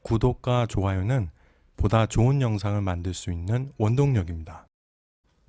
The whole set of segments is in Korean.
구독과 좋아요는 보다 좋은 영상을 만들 수 있는 원동력입니다.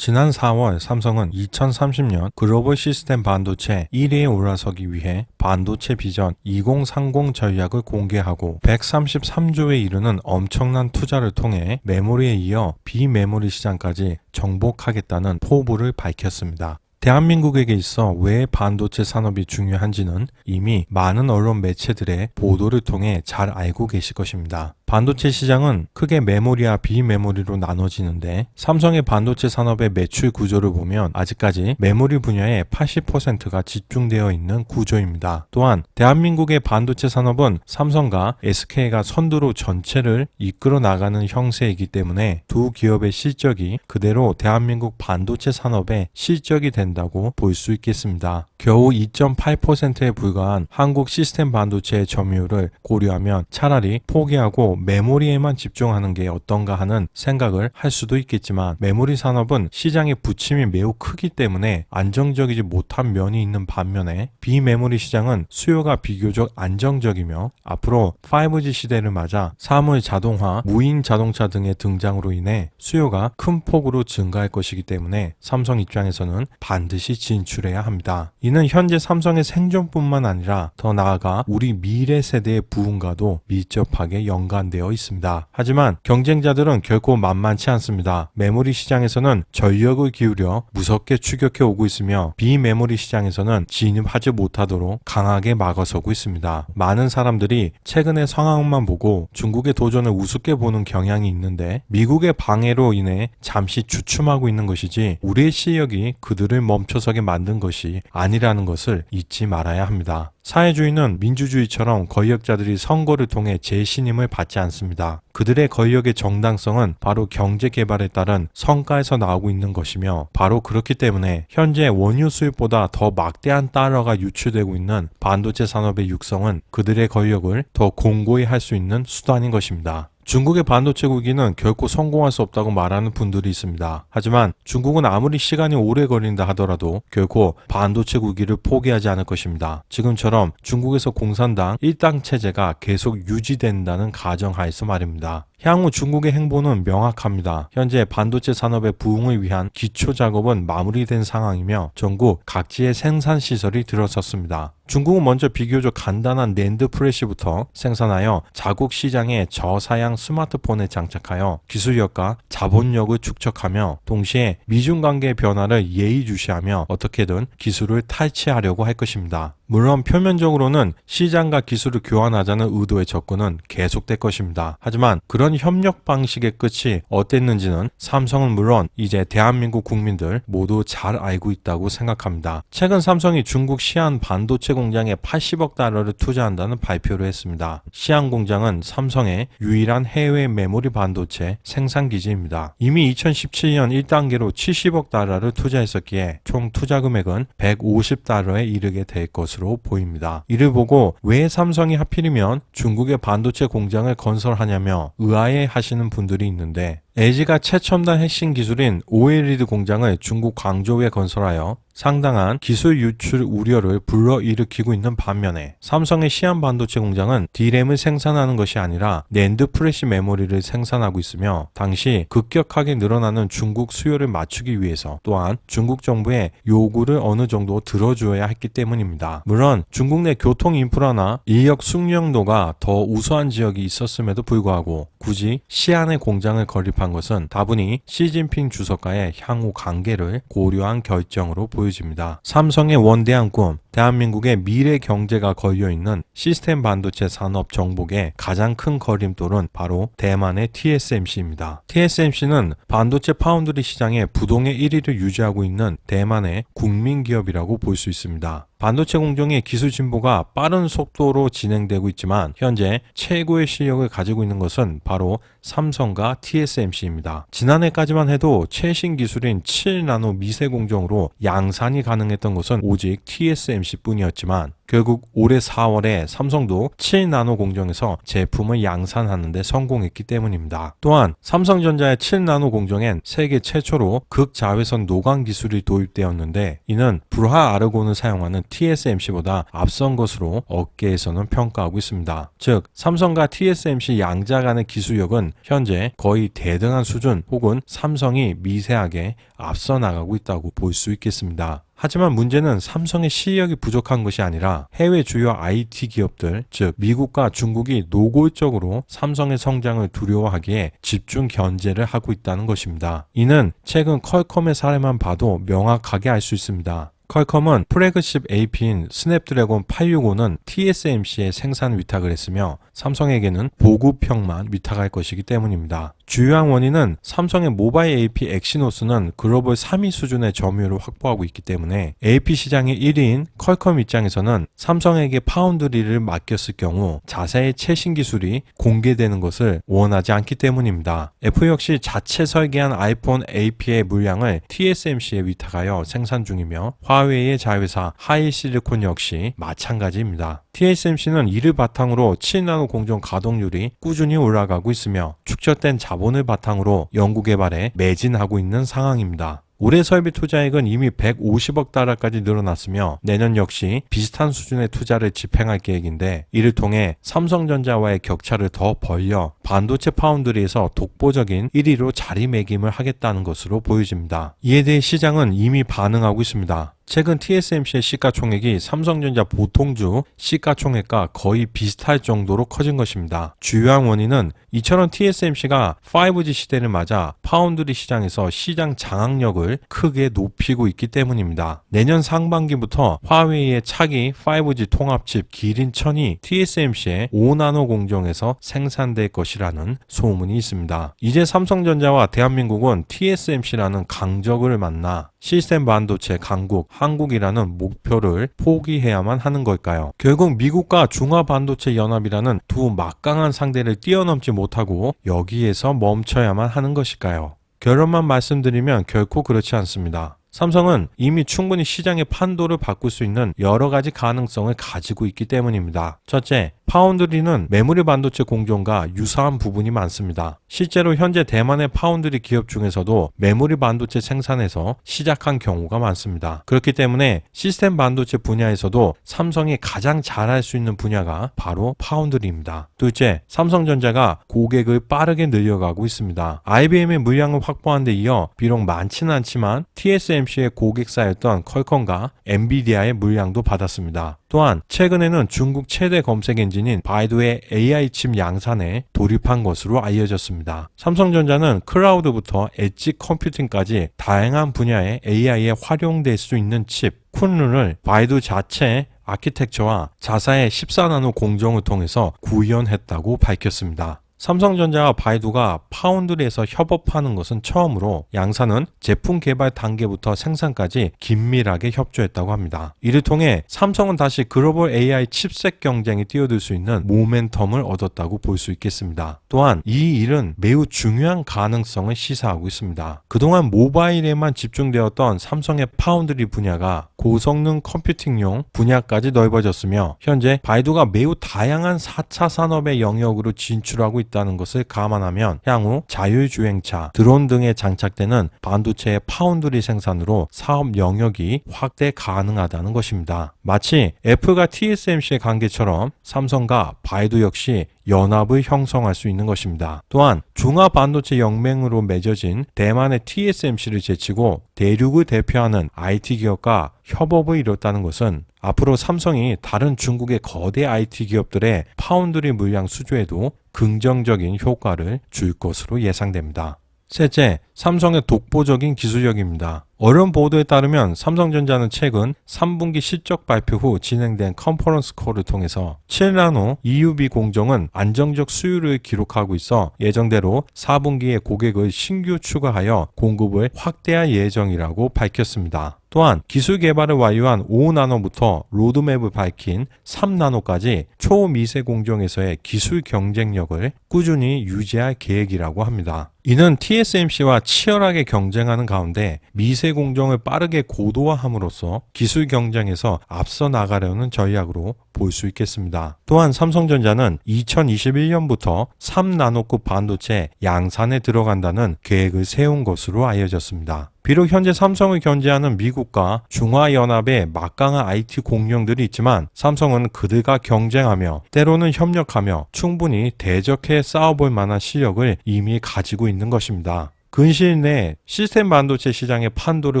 지난 4월 삼성은 2030년 글로벌 시스템 반도체 1위에 올라서기 위해 반도체 비전 2030 전략을 공개하고 133조에 이르는 엄청난 투자를 통해 메모리에 이어 비메모리 시장까지 정복하겠다는 포부를 밝혔습니다. 대한민국에게 있어 왜 반도체 산업이 중요한지는 이미 많은 언론 매체들의 보도를 통해 잘 알고 계실 것입니다. 반도체 시장은 크게 메모리와 비메모리로 나눠지는데 삼성의 반도체 산업의 매출 구조를 보면 아직까지 메모리 분야에 80%가 집중되어 있는 구조입니다. 또한 대한민국의 반도체 산업은 삼성과 SK가 선두로 전체를 이끌어 나가는 형세이기 때문에 두 기업의 실적이 그대로 대한민국 반도체 산업의 실적이 된다고 볼 수 있겠습니다. 겨우 2.8%에 불과한 한국 시스템 반도체의 점유율을 고려하면 차라리 포기하고 메모리에만 집중하는 게 어떤가 하는 생각을 할 수도 있겠지만 메모리 산업은 시장의 부침이 매우 크기 때문에 안정적이지 못한 면이 있는 반면에 비메모리 시장은 수요가 비교적 안정적이며 앞으로 5G 시대를 맞아 사물 자동화, 무인 자동차 등의 등장으로 인해 수요가 큰 폭으로 증가할 것이기 때문에 삼성 입장에서는 반드시 진출해야 합니다. 이는 현재 삼성의 생존뿐만 아니라 더 나아가 우리 미래 세대의 부흥과도 밀접하게 연관되어 있습니다. 하지만 경쟁자들은 결코 만만치 않습니다. 메모리 시장에서는 전력을 기울여 무섭게 추격해 오고 있으며 비메모리 시장에서는 진입하지 못하도록 강하게 막아서고 있습니다. 많은 사람들이 최근의 상황만 보고 중국의 도전을 우습게 보는 경향이 있는데 미국의 방해로 인해 잠시 주춤하고 있는 것이지 우리의 실력이 그들을 멈춰서게 만든 것이 아니라는 것을 잊지 말아야 합니다. 사회주의는 민주주의처럼 권력자들이 선거를 통해 재신임을 받지 않습니다. 그들의 권력의 정당성은 바로 경제 개발에 따른 성과에서 나오고 있는 것이며 바로 그렇기 때문에 현재 원유 수입보다 더 막대한 달러가 유출되고 있는 반도체 산업의 육성은 그들의 권력을 더 공고히 할 수 있는 수단인 것입니다. 중국의 반도체 국위는 결코 성공할 수 없다고 말하는 분들이 있습니다. 하지만 중국은 아무리 시간이 오래 걸린다 하더라도 결코 반도체 국위를 포기하지 않을 것입니다. 지금처럼 중국에서 공산당 1당 체제가 계속 유지된다는 가정하에서 말입니다. 향후 중국의 행보는 명확합니다. 현재 반도체 산업의 부흥을 위한 기초 작업은 마무리된 상황이며 전국 각지의 생산 시설이 들어섰습니다. 중국은 먼저 비교적 간단한 낸드 플래시부터 생산하여 자국 시장에 저사양 스마트폰에 장착하여 기술력과 자본력을 축적하며 동시에 미중 관계의 변화를 예의주시하며 어떻게든 기술을 탈취하려고 할 것입니다. 물론 표면적으로는 시장과 기술을 교환하자는 의도의 접근은 계속될 것입니다. 하지만 그런 협력 방식의 끝이 어땠는지는 삼성은 물론 이제 대한민국 국민들 모두 잘 알고 있다고 생각합니다. 최근 삼성이 중국 시안 반도체 공장에 80억 달러를 투자한다는 발표를 했습니다. 시안 공장은 삼성의 유일한 해외 메모리 반도체 생산 기지입니다. 이미 2017년 1단계로 70억 달러를 투자했었기에 총 투자 금액은 150달러에 이르게 될 것으로 보입니다. 이를 보고 왜 삼성이 하필이면 중국의 반도체 공장을 건설하냐며 의아해 하시는 분들이 있는데 LG가 최첨단 핵심 기술인 OLED 공장을 중국 광저우에 건설하여 상당한 기술 유출 우려를 불러일으키고 있는 반면에 삼성의 시안 반도체 공장은 D램을 생산하는 것이 아니라 낸드 플래시 메모리를 생산하고 있으며 당시 급격하게 늘어나는 중국 수요를 맞추기 위해서 또한 중국 정부의 요구를 어느 정도 들어주어야 했기 때문입니다. 물론 중국 내 교통 인프라나 인력 숙련도가 더 우수한 지역이 있었음에도 불구하고 굳이 시안에 공장을 건립한 것은 다분히 시진핑 주석과의 향후 관계를 고려한 결정으로 보여집니다. 삼성의 원대한 꿈, 대한민국의 미래 경제가 걸려있는 시스템 반도체 산업 정복의 가장 큰 걸림돌은 바로 대만의 TSMC입니다. TSMC는 반도체 파운드리 시장의 부동의 1위를 유지하고 있는 대만의 국민기업이라고 볼 수 있습니다. 반도체 공정의 기술 진보가 빠른 속도로 진행되고 있지만 현재 최고의 실력을 가지고 있는 것은 바로 삼성과 TSMC입니다. 지난해까지만 해도 최신 기술인 7나노 미세 공정으로 양산이 가능했던 것은 오직 TSMC TSMC뿐이었지만 결국 올해 4월에 삼성도 7나노 공정에서 제품을 양산하는 데 성공했기 때문입니다. 또한 삼성전자의 7나노 공정엔 세계 최초로 극자외선 노광 기술이 도입되었는데 이는 불화 아르곤을 사용하는 TSMC보다 앞선 것으로 업계에서는 평가하고 있습니다. 즉 삼성과 TSMC 양자 간의 기술력은 현재 거의 대등한 수준 혹은 삼성이 미세하게 앞서 나가고 있다고 볼 수 있겠습니다. 하지만 문제는 삼성의 실력이 부족한 것이 아니라 해외 주요 IT 기업들, 즉 미국과 중국이 노골적으로 삼성의 성장을 두려워하기에 집중 견제를 하고 있다는 것입니다. 이는 최근 퀄컴의 사례만 봐도 명확하게 알 수 있습니다. 퀄컴은 플래그십 AP인 스냅드래곤 865는 TSMC에 생산 위탁을 했으며 삼성에게는 보급형만 위탁할 것이기 때문입니다. 주요한 원인은 삼성의 모바일 AP 엑시노스는 글로벌 3위 수준의 점유율을 확보하고 있기 때문에 AP 시장의 1위인 퀄컴 입장에서는 삼성에게 파운드리를 맡겼을 경우 자사의 최신 기술이 공개되는 것을 원하지 않기 때문입니다. 애플 역시 자체 설계한 아이폰 AP의 물량을 TSMC에 위탁하여 생산 중이며 화웨이의 자회사 하이실리콘 역시 마찬가지입니다. TSMC는 이를 바탕으로 7나노 공정 가동률이 꾸준히 올라가고 있으며 축적된 자본을 바탕으로 연구개발에 매진하고 있는 상황입니다. 올해 설비 투자액은 이미 150억 달러까지 늘어났으며 내년 역시 비슷한 수준의 투자를 집행할 계획인데 이를 통해 삼성전자와의 격차를 더 벌려 반도체 파운드리에서 독보적인 1위로 자리매김을 하겠다는 것으로 보여집니다. 이에 대해 시장은 이미 반응하고 있습니다. 최근 TSMC의 시가총액이 삼성전자 보통주 시가총액과 거의 비슷할 정도로 커진 것입니다. 주요한 원인은 이처럼 TSMC가 5G 시대를 맞아 파운드리 시장에서 시장 장악력을 크게 높이고 있기 때문입니다. 내년 상반기부터 화웨이의 차기 5G 통합칩 기린1000이 TSMC의 5나노 공정에서 생산될 것이라는 소문이 있습니다. 이제 삼성전자와 대한민국은 TSMC라는 강적을 만나 시스템 반도체 강국 한국이라는 목표를 포기해야만 하는 걸까요? 결국 미국과 중화반도체 연합이라는 두 막강한 상대를 뛰어넘지 못하고 여기에서 멈춰야만 하는 것일까요? 결론만 말씀드리면 결코 그렇지 않습니다. 삼성은 이미 충분히 시장의 판도를 바꿀 수 있는 여러 가지 가능성을 가지고 있기 때문입니다. 첫째, 파운드리는 메모리 반도체 공정과 유사한 부분이 많습니다. 실제로 현재 대만의 파운드리 기업 중에서도 메모리 반도체 생산에서 시작한 경우가 많습니다. 그렇기 때문에 시스템 반도체 분야에서도 삼성이 가장 잘할 수 있는 분야가 바로 파운드리입니다. 둘째, 삼성전자가 고객을 빠르게 늘려가고 있습니다. IBM의 물량을 확보한 데 이어 비록 많지는 않지만 TSMC의 고객사였던 퀄컴과 엔비디아의 물량도 받았습니다. 또한 최근에는 중국 최대 검색 엔진인 바이두의 AI 칩 양산에 돌입한 것으로 알려졌습니다. 삼성전자는 클라우드부터 엣지 컴퓨팅까지 다양한 분야의 AI에 활용될 수 있는 칩 쿤룬을 바이두 자체 아키텍처와 자사의 14나노 공정을 통해서 구현했다고 밝혔습니다. 삼성전자와 바이두가 파운드리에서 협업하는 것은 처음으로 양사는 제품 개발 단계부터 생산까지 긴밀하게 협조했다고 합니다. 이를 통해 삼성은 다시 글로벌 AI 칩셋 경쟁에 뛰어들 수 있는 모멘텀을 얻었다고 볼 수 있겠습니다. 또한 이 일은 매우 중요한 가능성을 시사하고 있습니다. 그동안 모바일에만 집중되었던 삼성의 파운드리 분야가 고성능 컴퓨팅용 분야까지 넓어졌으며 현재 바이두가 매우 다양한 4차 산업의 영역으로 진출하고 있다는 것을 감안하면 향후 자율주행차, 드론 등에 장착되는 반도체의 파운드리 생산으로 사업 영역이 확대 가능하다는 것입니다. 마치 애플과 TSMC의 관계처럼 삼성과 바이두 역시 연합을 형성할 수 있는 것입니다. 또한 중화반도체 연맹으로 맺어진 대만의 TSMC를 제치고 대륙을 대표하는 IT 기업과 협업을 이뤘다는 것은 앞으로 삼성이 다른 중국의 거대 IT 기업들의 파운드리 물량 수주에도 긍정적인 효과를 줄 것으로 예상됩니다. 셋째, 삼성의 독보적인 기술력입니다. 언론 보도에 따르면 삼성전자는 최근 3분기 실적 발표 후 진행된 컨퍼런스 콜을 통해서 7나노 EUV 공정은 안정적 수율을 기록하고 있어 예정대로 4분기에 고객을 신규 추가하여 공급을 확대할 예정이라고 밝혔습니다. 또한 기술 개발을 완료한 5나노부터 로드맵을 밝힌 3나노까지 초미세 공정에서의 기술 경쟁력을 꾸준히 유지할 계획이라고 합니다. 이는 TSMC와 치열하게 경쟁하는 가운데 미세 공정을 빠르게 고도화함으로써 기술 경쟁에서 앞서 나가려는 전략으로 볼 수 있겠습니다. 또한 삼성전자는 2021년부터 3나노급 반도체 양산에 들어간다는 계획을 세운 것으로 알려졌습니다. 비록 현재 삼성을 견제하는 미국과 중화연합의 막강한 IT 공룡들이 있지만 삼성은 그들과 경쟁하며 때로는 협력하며 충분히 대적해 싸워볼 만한 실력을 이미 가지고 있는 것입니다. 근시일 내 시스템 반도체 시장의 판도를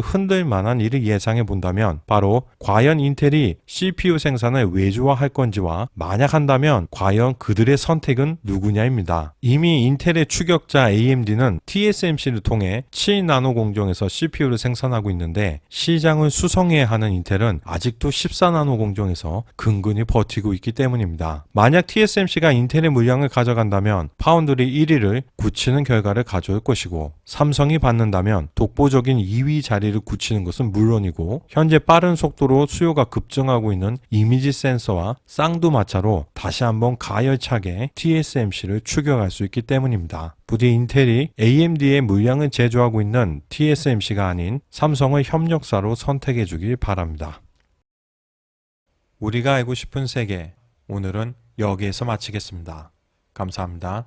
흔들 만한 일을 예상해 본다면 바로 과연 인텔이 CPU 생산을 외주화할 건지와 만약 한다면 과연 그들의 선택은 누구냐입니다. 이미 인텔의 추격자 AMD는 TSMC를 통해 7나노 공정에서 CPU를 생산하고 있는데 시장을 수성해야 하는 인텔은 아직도 14나노 공정에서 근근히 버티고 있기 때문입니다. 만약 TSMC가 인텔의 물량을 가져간다면 파운드리 1위를 굳히는 결과를 가져올 것이고 삼성이 받는다면 독보적인 2위 자리를 굳히는 것은 물론이고 현재 빠른 속도로 수요가 급증하고 있는 이미지 센서와 쌍두마차로 다시 한번 가열차게 TSMC를 추격할 수 있기 때문입니다. 부디 인텔이 AMD의 물량을 제조하고 있는 TSMC가 아닌 삼성을 협력사로 선택해 주길 바랍니다. 우리가 알고 싶은 세계, 오늘은 여기에서 마치겠습니다. 감사합니다.